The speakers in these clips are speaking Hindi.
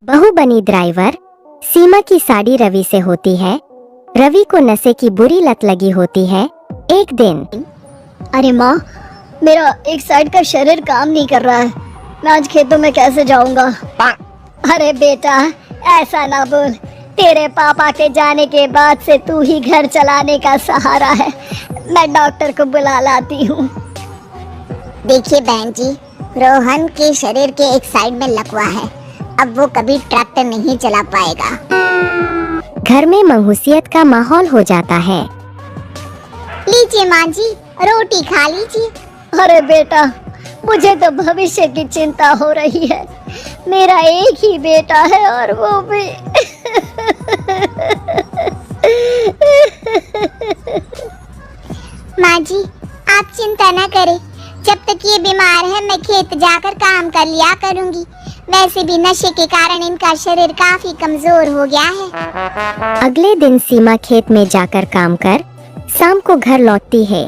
बहू बनी ड्राइवर। सीमा की साड़ी रवि से होती है। रवि को नशे की बुरी लत लगी होती है। एक दिन, अरे माँ, मेरा एक साइड का शरीर काम नहीं कर रहा है। मैं आज खेतों में कैसे जाऊंगा? अरे बेटा, ऐसा ना बोल। तेरे पापा के जाने के बाद से तू ही घर चलाने का सहारा है। मैं डॉक्टर को बुला लाती हूँ। देखिए बहन जी, रोहन के शरीर के एक साइड में लकवा है। अब वो कभी ट्रैक्टर नहीं चला पाएगा। घर में महुसियत का माहौल हो जाता है। लीजिए माँ जी, रोटी खा लीजिए। अरे बेटा, मुझे तो भविष्य की चिंता हो रही है। मेरा एक ही बेटा है और वो भी माँ जी, आप चिंता न करें। जब तक ये बीमार है मैं खेत जाकर काम कर लिया करूँगी। वैसे भी नशे के कारण इनका शरीर काफी कमजोर हो गया है। अगले दिन सीमा खेत में जाकर काम कर शाम को घर लौटती है।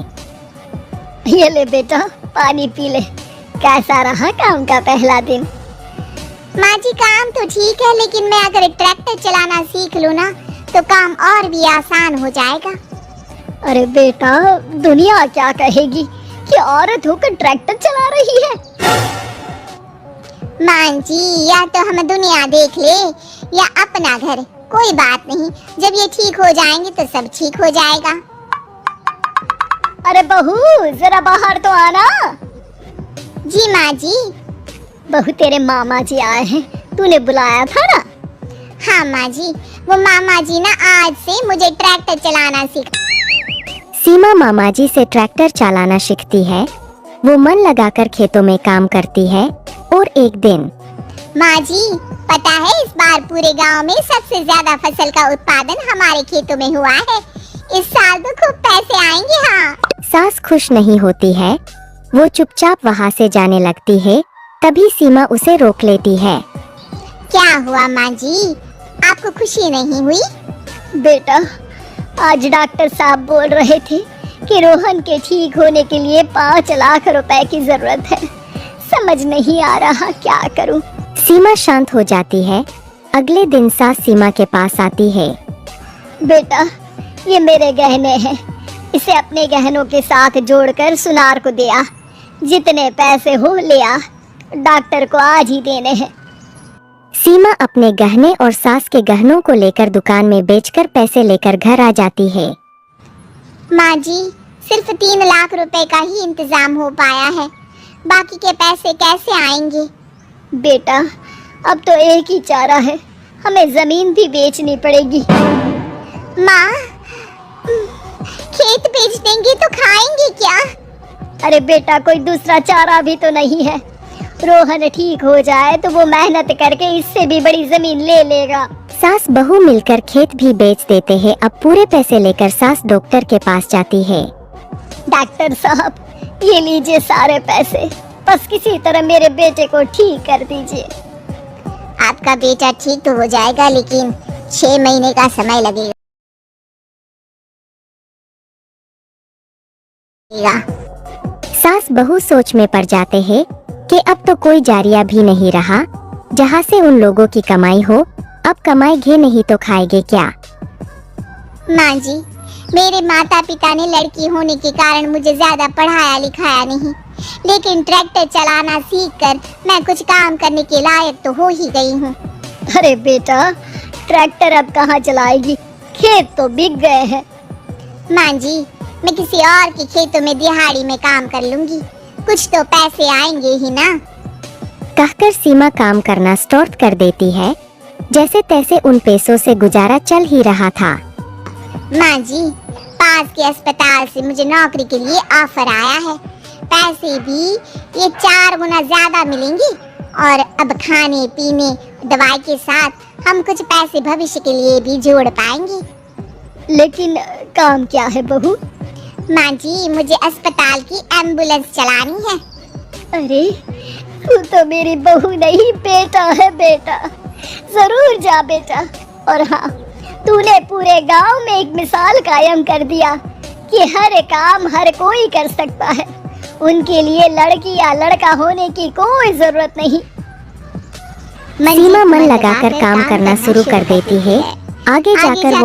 ये ले बेटा, पानी पी ले। कैसा रहा काम का पहला दिन? माँ जी, काम तो ठीक है, लेकिन मैं अगर एक ट्रैक्टर चलाना सीख लूँ ना तो काम और भी आसान हो जाएगा। अरे बेटा, दुनिया क्या कहेगी कि औरत होकर ट्रैक्टर चला रही है? माँ जी, या तो हम दुनिया देख ले या अपना घर, कोई बात नहीं। जब ये ठीक हो जाएंगे तो सब ठीक हो जाएगा। अरे बहू, जरा बाहर तो आना। जी माँ जी। बहू, तेरे मामा जी आए हैं, तूने बुलाया था ना? हाँ माँ जी, वो मामा जी ना आज से मुझे ट्रैक्टर चलाना सिखा। सीमा मामा जी से ट्रैक्टर चलाना सीखती है। वो मन लगाकर खेतों में काम करती है। और एक दिन, माँ जी, पता है इस बार पूरे गांव में सबसे ज्यादा फसल का उत्पादन हमारे खेतों में हुआ है। इस साल तो खूब पैसे आएंगे। हाँ। सास खुश नहीं होती है। वो चुपचाप वहाँ से जाने लगती है। तभी सीमा उसे रोक लेती है। क्या हुआ माँ जी, आपको खुशी नहीं हुई? बेटा, आज डॉक्टर साहब बोल रहे थे कि रोहन के ठीक होने के लिए 5 लाख रुपए की जरूरत है। समझ नहीं आ रहा क्या करूं। सीमा शांत हो जाती है। अगले दिन सास सीमा के पास आती है। बेटा, ये मेरे गहने हैं। इसे अपने गहनों के साथ जोड़कर सुनार को दे आ। जितने पैसे हो ले आ। डॉक्टर को आज ही देने हैं। सीमा अपने गहने और सास के गहनों को लेकर दुकान में बेचकर पैसे लेकर घर आ जाती है। माँ जी, सिर्फ 3 लाख रुपए का ही इंतजाम हो पाया है। बाकी के पैसे कैसे आएंगे? बेटा, अब तो एक ही चारा है, हमें जमीन भी बेचनी पड़ेगी। माँ, खेत बेच देंगे तो खाएंगे क्या? अरे बेटा, कोई दूसरा चारा भी तो नहीं है। रोहन ठीक हो जाए तो वो मेहनत करके इससे भी बड़ी जमीन ले लेगा। सास बहू मिलकर खेत भी बेच देते हैं। अब पूरे पैसे लेकर सास डॉक्टर के पास जाती है। डॉक्टर साहब, ये लीजिए सारे पैसे। बस किसी तरह मेरे बेटे को ठीक कर दीजिए। आपका बेटा ठीक तो हो जाएगा, लेकिन 6 महीने का समय लगेगा। सास बहू सोच में पड़ जाते हैं कि अब तो कोई जारिया भी नहीं रहा जहाँ से उन लोगों की कमाई हो। अब कमाएंगे नहीं तो खाएंगे क्या? माँ जी, मेरे माता पिता ने लड़की होने के कारण मुझे ज्यादा पढ़ाया लिखाया नहीं, लेकिन ट्रैक्टर चलाना सीखकर मैं कुछ काम करने के लायक तो हो ही गई हूँ। अरे बेटा, ट्रैक्टर अब कहाँ चलाएगी? खेत तो बिक गए हैं। माँ जी, मैं किसी और के खेतों में दिहाड़ी में काम कर लूंगी, कुछ तो पैसे आएंगे ही ना। कहकर सीमा काम करना स्टार्ट कर देती है। जैसे तैसे उन पैसों से गुजारा चल ही रहा था। माँ जी, पास के अस्पताल से मुझे नौकरी के लिए ऑफर आया है। पैसे भी ये 4 गुना ज्यादा मिलेंगे और अब खाने पीने दवाई के साथ हम कुछ पैसे भविष्य के लिए भी जोड़ पाएंगे। लेकिन काम क्या है बहू? माँ जी, मुझे अस्पताल की एम्बुलेंस चलानी है। अरे, तू तो मेरी बहू नहीं, बेटा है। बेटा, जरूर जा बेटा। और हाँ, तूने पूरे गांव में एक मिसाल कायम कर दिया कि हर काम हर कोई कर सकता है। उनके लिए लड़की या लड़का होने की कोई जरूरत नहीं। सीमा मन लगाकर काम करना शुरू कर देती है। आगे जाकर वो